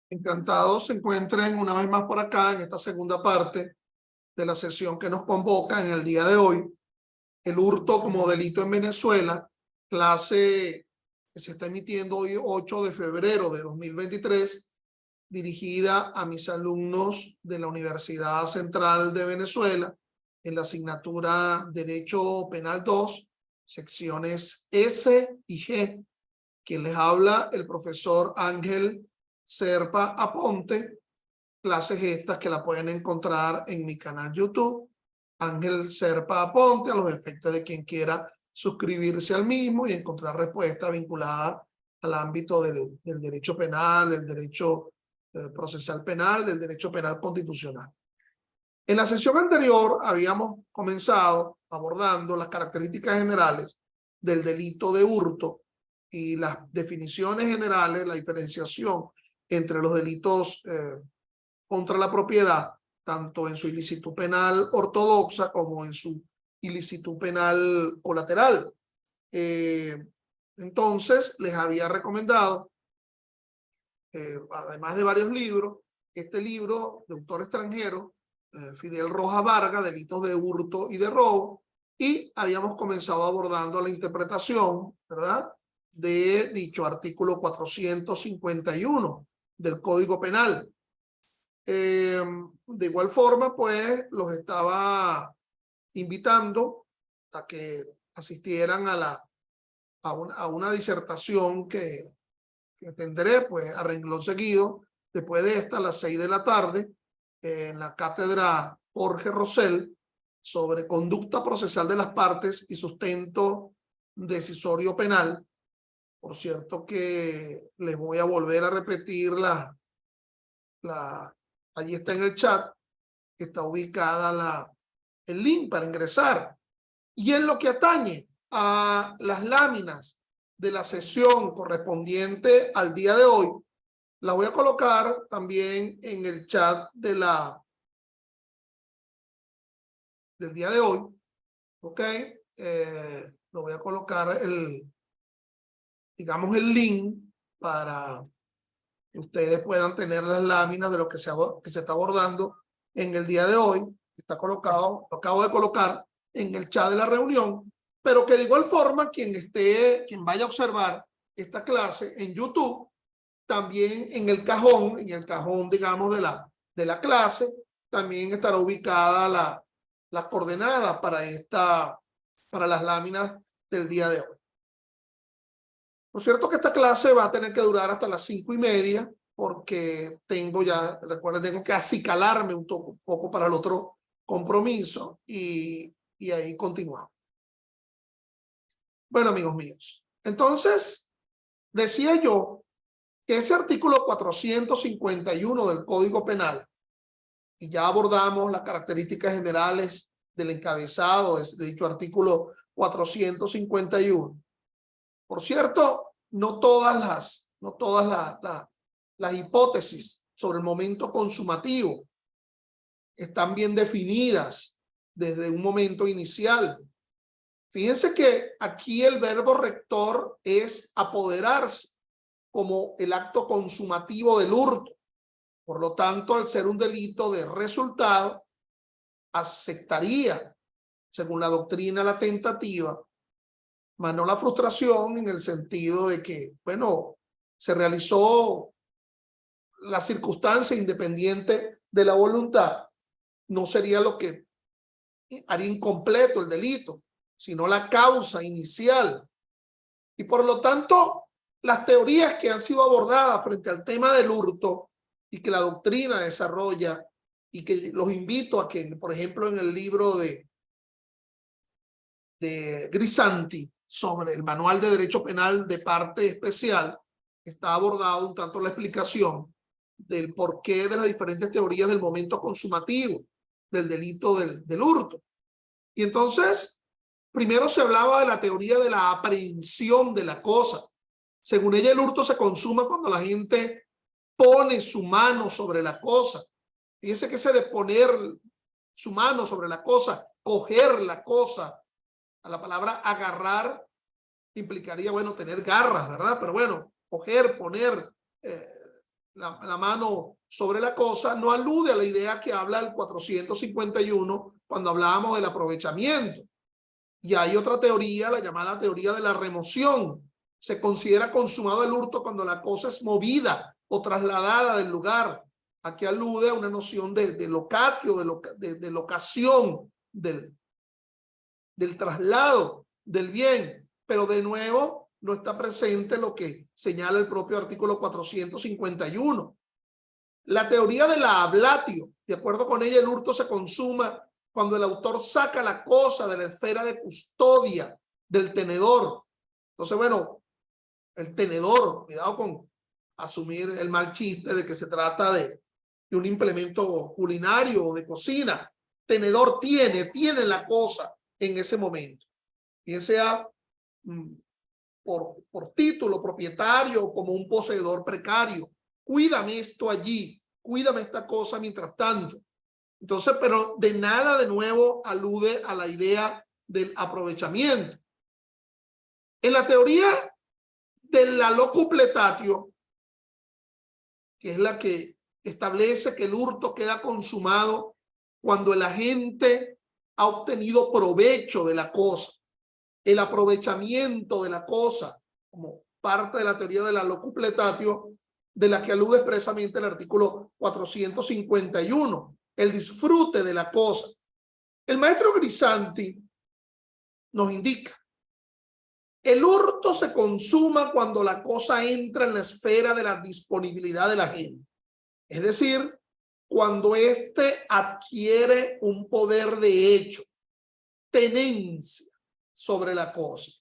Encantados se encuentren una vez más por acá en esta segunda parte de la sesión que nos convoca en el día de hoy. El hurto como delito en Venezuela, clase que se está emitiendo hoy 8 de febrero de 2023, dirigida a mis alumnos de la Universidad Central de Venezuela en la asignatura Derecho Penal 2, secciones S y G. Quien les habla, el profesor Ángel Serpa Aponte. Clases estas que la pueden encontrar en mi canal YouTube, Ángel Serpa Aponte, a los efectos de quien quiera suscribirse al mismo y encontrar respuestas vinculadas al ámbito del derecho penal, del derecho procesal penal, del derecho penal constitucional. En la sesión anterior habíamos comenzado abordando las características generales del delito de hurto y las definiciones generales, la diferenciación entre los delitos contra la propiedad, tanto en su ilicitud penal ortodoxa como en su ilicitud penal colateral. Entonces, les había recomendado, además de varios libros, este libro de autor extranjero, Fidel Rojas Vargas, Delitos de hurto y de robo, y habíamos comenzado abordando la interpretación, ¿verdad?, de dicho artículo 451 del Código Penal. De igual forma, pues, los estaba invitando a que asistieran a una disertación que tendré, pues, a renglón seguido, después de esta, a las 6 de la tarde, en la cátedra Jorge Rosell, sobre conducta procesal de las partes y sustento decisorio penal. Por cierto que les voy a volver a repetir allí está en el chat, está ubicada el link para ingresar. Y en lo que atañe a las láminas de la sesión correspondiente al día de hoy, la voy a colocar también en el chat del día de hoy, ¿ok? Lo voy a colocar digamos el link para que ustedes puedan tener las láminas de lo que se está abordando en el día de hoy. Está colocado, lo acabo de colocar en el chat de la reunión, pero que de igual forma quien vaya a observar esta clase en YouTube, también en el cajón, digamos de la clase, también estará ubicada las coordenadas para las láminas del día de hoy. Por cierto que esta clase va a tener que durar hasta las 5:30, porque recuerden, tengo que acicalarme un poco para el otro compromiso y ahí continuamos. Bueno, amigos míos, entonces decía yo que ese artículo 451 del Código Penal, y ya abordamos las características generales del encabezado de dicho artículo 451. Por cierto, no todas las hipótesis sobre el momento consumativo están bien definidas desde un momento inicial. Fíjense que aquí el verbo rector es apoderarse como el acto consumativo del hurto. Por lo tanto, al ser un delito de resultado, aceptaría, según la doctrina, la tentativa, más no la frustración, en el sentido de que, bueno, se realizó la circunstancia independiente de la voluntad. No sería lo que haría incompleto el delito, sino la causa inicial. Y por lo tanto, las teorías que han sido abordadas frente al tema del hurto y que la doctrina desarrolla, y que los invito a que, por ejemplo, en el libro de Grisanti sobre el Manual de Derecho Penal de Parte Especial, está abordado un tanto la explicación del porqué de las diferentes teorías del momento consumativo del delito del hurto. Y entonces, primero se hablaba de la teoría de la aprehensión de la cosa. Según ella, el hurto se consuma cuando la gente pone su mano sobre la cosa. Fíjense que ese de poner su mano sobre la cosa, coger la cosa, a la palabra agarrar implicaría, bueno, tener garras, ¿verdad? Pero bueno, coger, poner la mano sobre la cosa, no alude a la idea que habla el 451 cuando hablábamos del aprovechamiento. Y hay otra teoría, la llamada teoría de la remoción. Se considera consumado el hurto cuando la cosa es movida o trasladada del lugar. Aquí alude a una noción de locatio, de locación del traslado del bien, pero de nuevo no está presente lo que señala el propio artículo 451. La teoría de la ablatio, de acuerdo con ella, el hurto se consuma cuando el autor saca la cosa de la esfera de custodia del tenedor. Entonces, bueno, el tenedor, cuidado con asumir el mal chiste de que se trata de un implemento culinario o de cocina. Tenedor tiene la cosa en ese momento, bien sea por título propietario o como un poseedor precario. Cuídame esto allí, cuídame esta cosa mientras tanto. Entonces, pero de nada de nuevo alude a la idea del aprovechamiento. En la teoría de la locupletatio, que es la que establece que el hurto queda consumado cuando el agente ha obtenido provecho de la cosa, el aprovechamiento de la cosa, como parte de la teoría de la locupletatio, de la que alude expresamente el artículo 451, el disfrute de la cosa. El maestro Grisanti nos indica: el hurto se consuma cuando la cosa entra en la esfera de la disponibilidad de la gente, es decir, cuando éste adquiere un poder de hecho, tenencia sobre la cosa.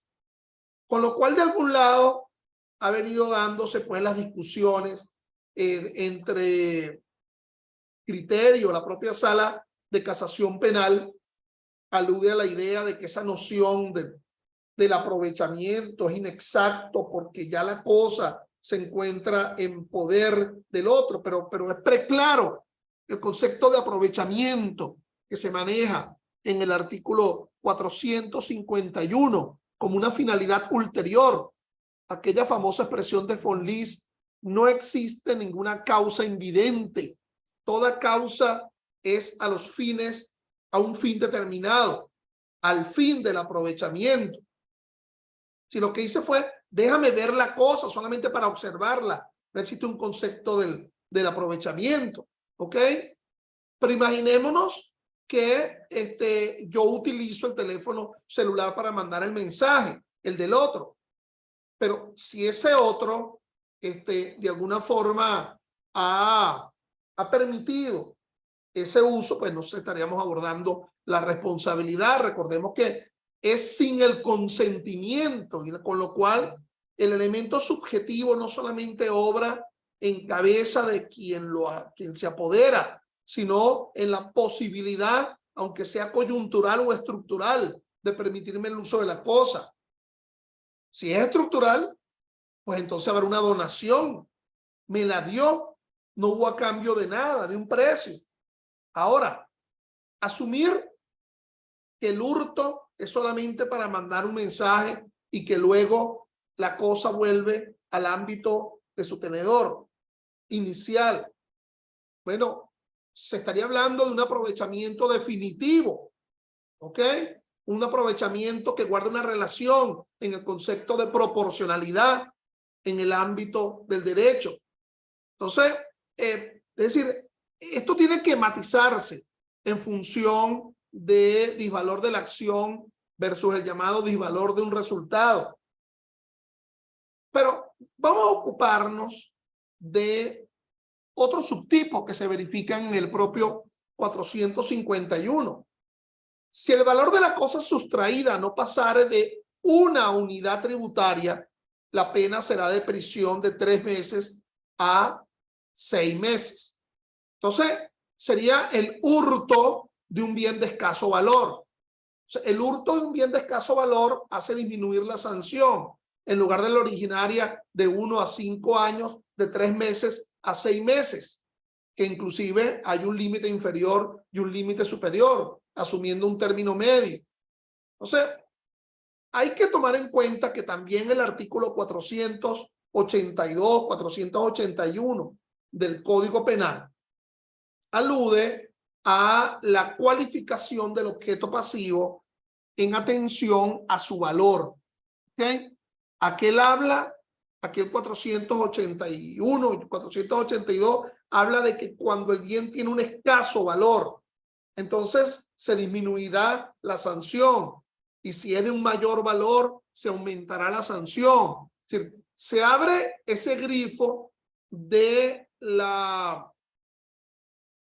Con lo cual, de algún lado, ha venido dándose pues las discusiones entre criterio. La propia sala de casación penal alude a la idea de que esa noción del aprovechamiento es inexacto porque ya la cosa se encuentra en poder del otro, pero es preclaro el concepto de aprovechamiento que se maneja en el artículo 451 como una finalidad ulterior. Aquella famosa expresión de von Lis: no existe ninguna causa invidente, toda causa es a los fines, a un fin determinado, al fin del aprovechamiento. Si lo que hice fue, déjame ver la cosa solamente para observarla, no existe un concepto del aprovechamiento, ¿ok? Pero imaginémonos que yo utilizo el teléfono celular para mandar el mensaje, el del otro. Pero si ese otro, de alguna forma ha permitido ese uso, pues no estaríamos abordando la responsabilidad. Recordemos que es sin el consentimiento, y con lo cual el elemento subjetivo no solamente obra en cabeza de quien se apodera, sino en la posibilidad, aunque sea coyuntural o estructural, de permitirme el uso de la cosa. Si es estructural, pues entonces habrá una donación. Me la dio, no hubo a cambio de nada, de un precio. Ahora, asumir que el hurto es solamente para mandar un mensaje y que luego la cosa vuelve al ámbito de su tenedor inicial. Bueno, se estaría hablando de un aprovechamiento definitivo, ¿ok? Un aprovechamiento que guarda una relación en el concepto de proporcionalidad en el ámbito del derecho. Entonces, es decir, esto tiene que matizarse en función de disvalor de la acción versus el llamado disvalor de un resultado. Pero vamos a ocuparnos de otro subtipo que se verifica en el propio 451. Si el valor de la cosa sustraída no pasare de una unidad tributaria, la pena será de prisión de 3 meses a 6 meses. Entonces, sería el hurto de un bien de escaso valor. O sea, el hurto de un bien de escaso valor hace disminuir la sanción. En lugar de la originaria de 1 a 5 años, de 3 meses a 6 meses, que inclusive hay un límite inferior y un límite superior, asumiendo un término medio. Entonces, hay que tomar en cuenta que también el artículo 482, 481 del Código Penal alude a la cualificación del objeto pasivo en atención a su valor. ¿Okay? Aquel habla, aquel 481 y 482 habla de que cuando el bien tiene un escaso valor, entonces se disminuirá la sanción, y si es de un mayor valor, se aumentará la sanción. Es decir, se abre ese grifo de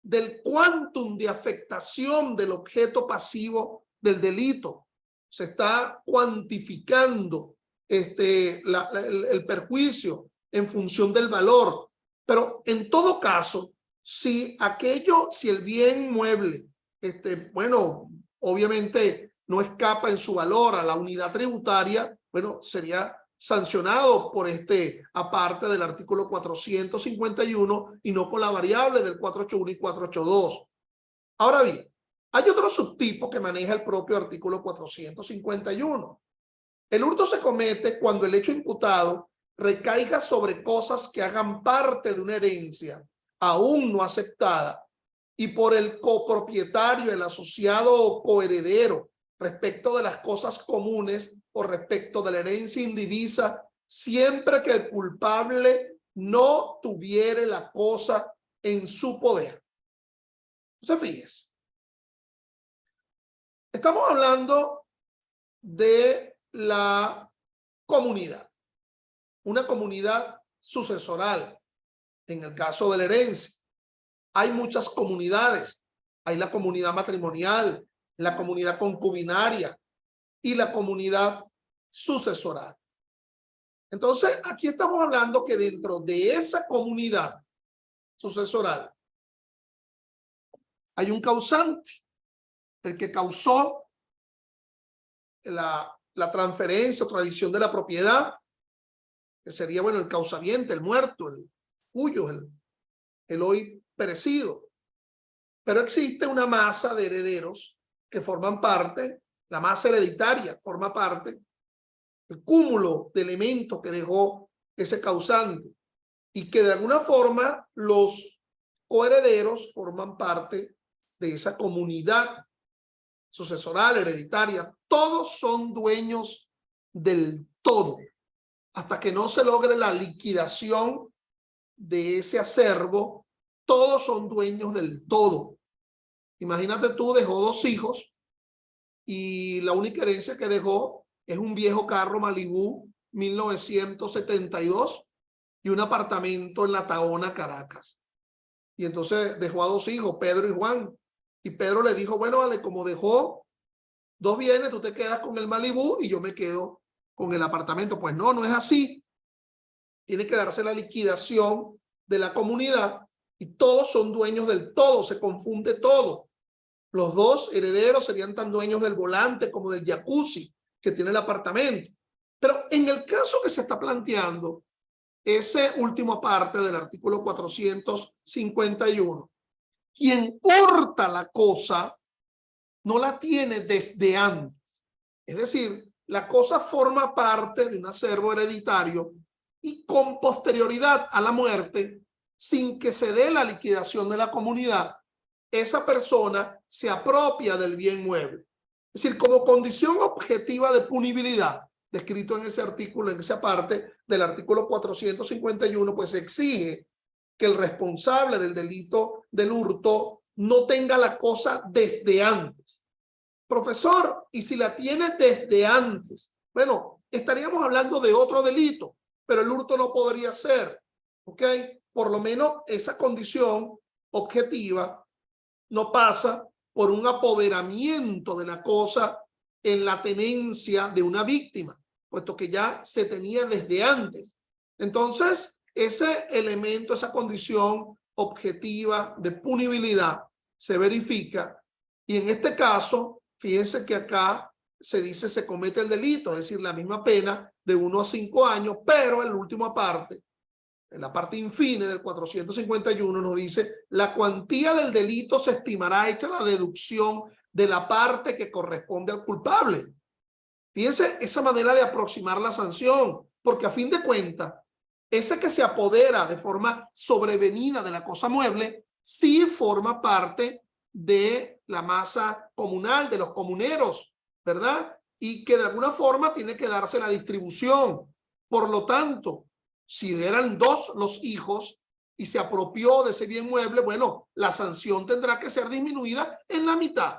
del quantum de afectación del objeto pasivo del delito. Se está cuantificando el perjuicio en función del valor. Pero en todo caso, si el bien mueble, bueno, obviamente no escapa en su valor a la unidad tributaria, bueno, sería sancionado por aparte del artículo 451 y no con la variable del 481 y 482. Ahora bien, hay otro subtipo que maneja el propio artículo 451. El hurto se comete cuando el hecho imputado recaiga sobre cosas que hagan parte de una herencia aún no aceptada y por el copropietario, el asociado o coheredero respecto de las cosas comunes o respecto de la herencia indivisa, siempre que el culpable no tuviere la cosa en su poder. Entonces, fíjese, estamos hablando de la comunidad, una comunidad sucesoral. En el caso de la herencia, hay muchas comunidades. Hay la comunidad matrimonial, la comunidad concubinaria y la comunidad sucesoral. Entonces, aquí estamos hablando que dentro de esa comunidad sucesoral hay un causante, el que causó la transferencia o tradición de la propiedad, que sería, bueno, el causaviente, el muerto, el cuyo, el hoy perecido. Pero existe una masa de herederos que forman parte, la masa hereditaria forma parte, el cúmulo de elementos que dejó ese causante, y que de alguna forma los coherederos forman parte de esa comunidad sucesoral, hereditaria. Todos son dueños del todo, hasta que no se logre la liquidación de ese acervo. Todos son dueños del todo. Imagínate tú, dejó 2 hijos y la única herencia que dejó es un viejo carro Malibu 1972 y un apartamento en La Taona, Caracas. Y entonces dejó a 2 hijos, Pedro y Juan. Y Pedro le dijo, bueno, vale, como dejó 2 bienes, tú te quedas con el Malibu y yo me quedo con el apartamento. Pues no, no es así. Tiene que darse la liquidación de la comunidad y todos son dueños del todo, se confunde todo. Los 2 herederos serían tan dueños del volante como del jacuzzi que tiene el apartamento. Pero en el caso que se está planteando, ese último parte del artículo 451, quien hurta la cosa no la tiene desde antes. Es decir, la cosa forma parte de un acervo hereditario y con posterioridad a la muerte, sin que se dé la liquidación de la comunidad, esa persona se apropia del bien mueble. Es decir, como condición objetiva de punibilidad, descrito en ese artículo, en esa parte del artículo 451, pues se exige que el responsable del delito del hurto no tenga la cosa desde antes. Profesor, ¿y si la tiene desde antes? Bueno, estaríamos hablando de otro delito, pero el hurto no podría ser, ¿ok? Por lo menos esa condición objetiva no pasa por un apoderamiento de la cosa en la tenencia de una víctima, puesto que ya se tenía desde antes. Entonces, ese elemento, esa condición objetiva de punibilidad se verifica, y en este caso, fíjense que acá se dice se comete el delito, es decir, la misma pena de 1 a 5 años, pero en la última parte, en la parte infine del 451 nos dice la cuantía del delito se estimará hecha la deducción de la parte que corresponde al culpable. Fíjense esa manera de aproximar la sanción, porque a fin de cuentas, ese que se apodera de forma sobrevenida de la cosa mueble, sí forma parte de la masa comunal, de los comuneros, ¿verdad? Y que de alguna forma tiene que darse la distribución. Por lo tanto, si eran dos los hijos y se apropió de ese bien mueble, bueno, la sanción tendrá que ser disminuida en la mitad.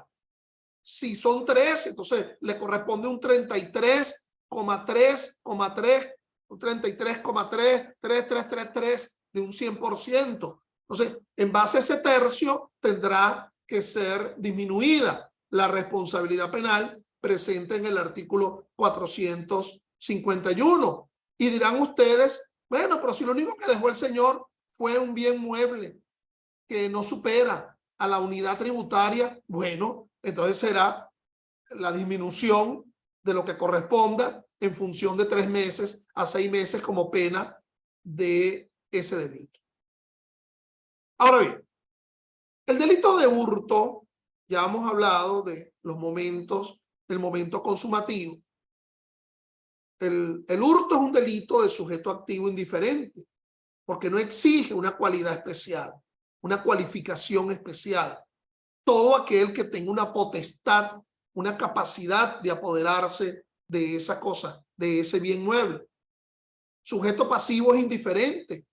Si son tres, entonces le corresponde un 33,3,3, un 33,33333 de un 100%. Entonces, en base a ese tercio, tendrá que ser disminuida la responsabilidad penal presente en el artículo 451. Y dirán ustedes, bueno, pero si lo único que dejó el señor fue un bien mueble que no supera a la unidad tributaria, bueno, entonces será la disminución de lo que corresponda en función de 3 meses a 6 meses como pena de ese delito. Ahora bien, el delito de hurto, ya hemos hablado de los momentos, del momento consumativo. El hurto es un delito de sujeto activo indiferente, porque no exige una cualidad especial, una cualificación especial. Todo aquel que tenga una potestad, una capacidad de apoderarse de esa cosa, de ese bien mueble. Sujeto pasivo es indiferente.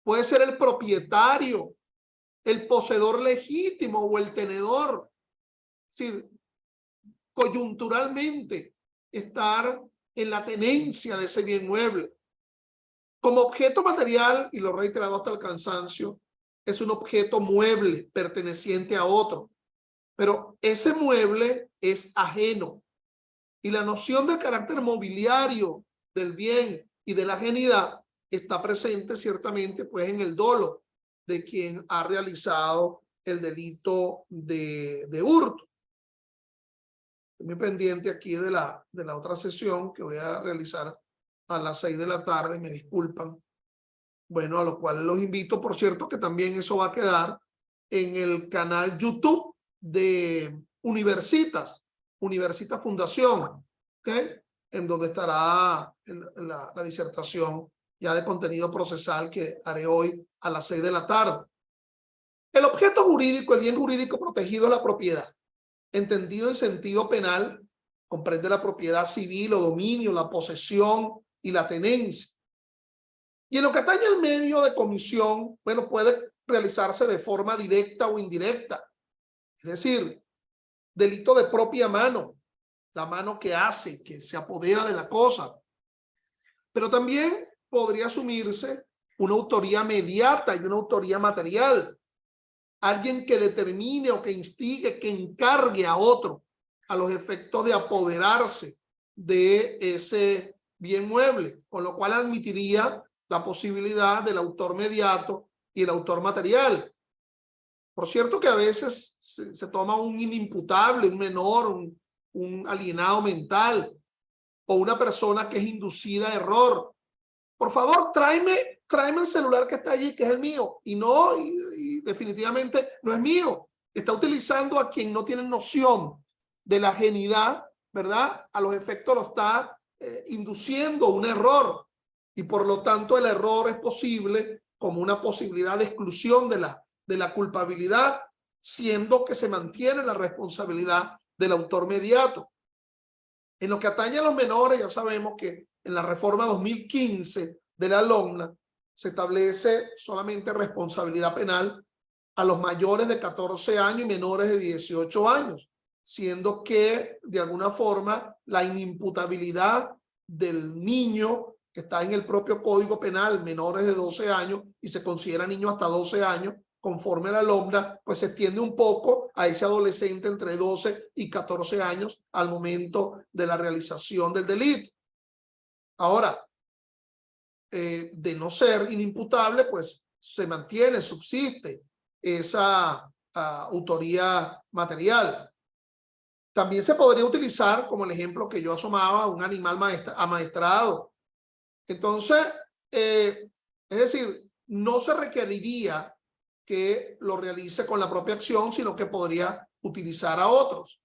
Puede ser el propietario, el poseedor legítimo o el tenedor. Es decir, coyunturalmente estar en la tenencia de ese bien mueble. Como objeto material, y lo he reiterado hasta el cansancio, es un objeto mueble perteneciente a otro. Pero ese mueble es ajeno. Y la noción del carácter mobiliario del bien y de la ajenidad está presente ciertamente pues en el dolo de quien ha realizado el delito de hurto. Estoy muy pendiente aquí de la otra sesión que voy a realizar a las 6 de la tarde, me disculpan. Bueno, a lo cual los invito, por cierto, que también eso va a quedar en el canal YouTube de Universitas Fundación, ¿ok? En donde estará la disertación ya de contenido procesal que haré hoy a las 6 de la tarde. El objeto jurídico, el bien jurídico protegido es la propiedad. Entendido en sentido penal, comprende la propiedad civil o dominio, la posesión y la tenencia. Y en lo que atañe al medio de comisión, bueno, puede realizarse de forma directa o indirecta. Es decir, delito de propia mano, la mano que hace, que se apodera de la cosa. Pero también podría asumirse una autoría mediata y una autoría material. Alguien que determine o que instigue, que encargue a otro a los efectos de apoderarse de ese bien mueble, con lo cual admitiría la posibilidad del autor mediato y el autor material. Por cierto que a veces se toma un inimputable, un menor, un alienado mental o una persona que es inducida a error. Por favor, tráeme el celular que está allí, que es el mío. Y no, y definitivamente no es mío. Está utilizando a quien no tiene noción de la ajenidad, ¿verdad? A los efectos lo está induciendo un error. Y por lo tanto el error es posible como una posibilidad de exclusión de la culpabilidad, siendo que se mantiene la responsabilidad del autor mediato. En lo que atañe a los menores, ya sabemos que en la reforma 2015 de la LOMNA se establece solamente responsabilidad penal a los mayores de 14 años y menores de 18 años, siendo que de alguna forma la inimputabilidad del niño que está en el propio Código Penal, menores de 12 años, y se considera niño hasta 12 años, conforme a la LOMNA, pues se extiende un poco a ese adolescente entre 12 y 14 años al momento de la realización del delito. Ahora, de no ser inimputable, pues se mantiene, subsiste esa autoría material. También se podría utilizar, como el ejemplo que yo asomaba, un animal amaestrado. Entonces, es decir, no se requeriría que lo realice con la propia acción, sino que podría utilizar a otros.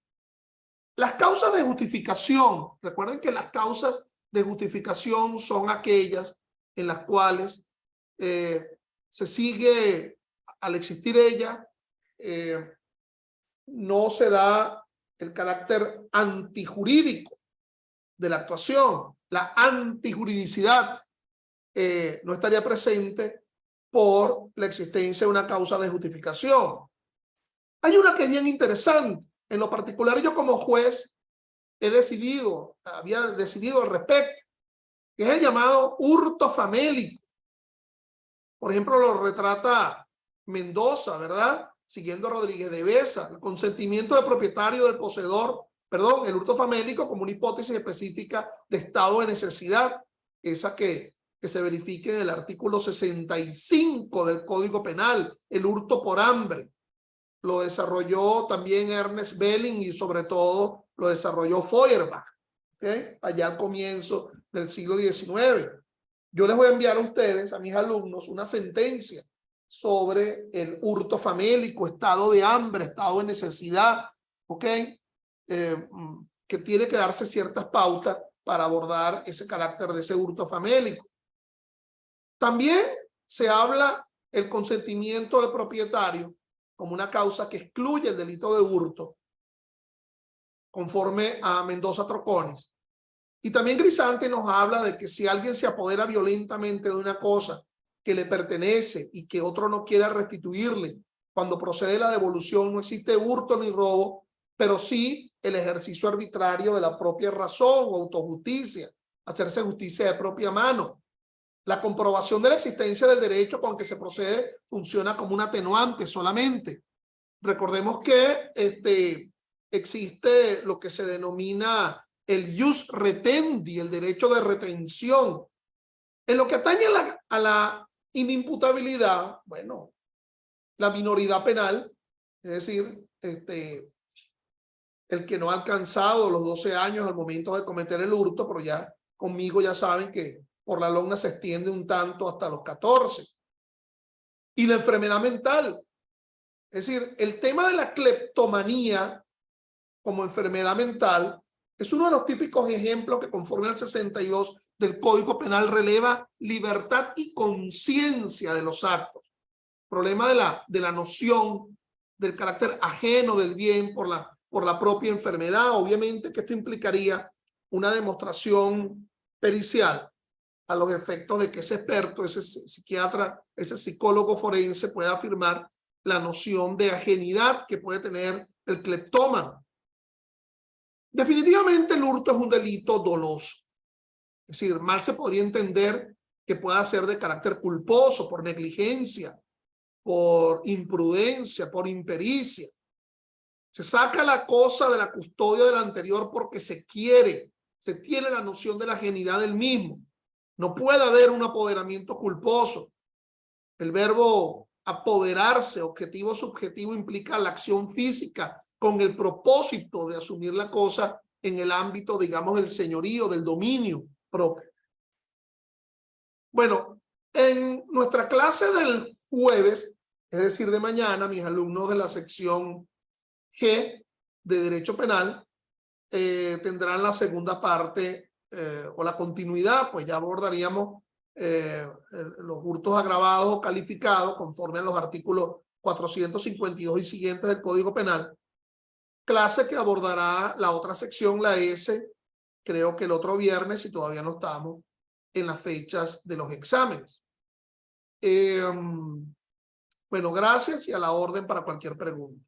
Las causas de justificación, recuerden que las causas de justificación son aquellas en las cuales se sigue, al existir ella, no se da el carácter antijurídico de la actuación, la antijuridicidad no estaría presente por la existencia de una causa de justificación. Hay una que es bien interesante. En lo particular, yo como juez había decidido al respecto, que es el llamado hurto famélico. Por ejemplo, lo retrata Mendoza, ¿verdad? Siguiendo a Rodríguez de Besa, el consentimiento del propietario del poseedor, perdón, el hurto famélico como una hipótesis específica de estado de necesidad, esa que se verifique en el artículo 65 del Código Penal, el hurto por hambre. Lo desarrolló también Ernest Belling y sobre todo lo desarrolló Feuerbach, ¿okay? Allá al comienzo del siglo XIX. Yo les voy a enviar a ustedes, a mis alumnos, una sentencia sobre el hurto famélico, estado de hambre, estado de necesidad, ¿ok? Que tiene que darse ciertas pautas para abordar ese carácter de ese hurto famélico. También se habla el consentimiento del propietario como una causa que excluye el delito de hurto, conforme a Mendoza Troconis. Y también Grisanti nos habla de que si alguien se apodera violentamente de una cosa que le pertenece y que otro no quiera restituirle, cuando procede la devolución no existe hurto ni robo, pero sí el ejercicio arbitrario de la propia razón o autojusticia, hacerse justicia de propia mano. La comprobación de la existencia del derecho con que se procede funciona como un atenuante solamente. Recordemos que existe lo que se denomina el jus retendi, el derecho de retención. En lo que atañe a la inimputabilidad, bueno, la minoridad penal, es decir, el que no ha alcanzado los 12 años al momento de cometer el hurto, pero ya conmigo ya saben que por la LOGNA se extiende un tanto hasta los 14. Y la enfermedad mental, es decir, el tema de la cleptomanía como enfermedad mental es uno de los típicos ejemplos que conforme al 62 del Código Penal releva libertad y conciencia de los actos. Problema de la noción del carácter ajeno del bien por la propia enfermedad. Obviamente que esto implicaría una demostración pericial a los efectos de que ese experto, ese psiquiatra, ese psicólogo forense pueda afirmar la noción de ajenidad que puede tener el cleptómano. Definitivamente el hurto es un delito doloso. Es decir, mal se podría entender que pueda ser de carácter culposo, por negligencia, por imprudencia, por impericia. Se saca la cosa de la custodia del anterior porque se tiene la noción de la ajenidad del mismo. No puede haber un apoderamiento culposo. El verbo apoderarse, objetivo subjetivo, implica la acción física con el propósito de asumir la cosa en el ámbito, digamos, del señorío, del dominio propio. Bueno, en nuestra clase del jueves, es decir, de mañana, mis alumnos de la sección G de Derecho Penal tendrán la segunda parte o la continuidad, pues ya abordaríamos los hurtos agravados o calificados conforme a los artículos 452 y siguientes del Código Penal. Clase que abordará la otra sección, la S, creo que el otro viernes, si todavía no estamos en las fechas de los exámenes. Bueno, gracias y a la orden para cualquier pregunta.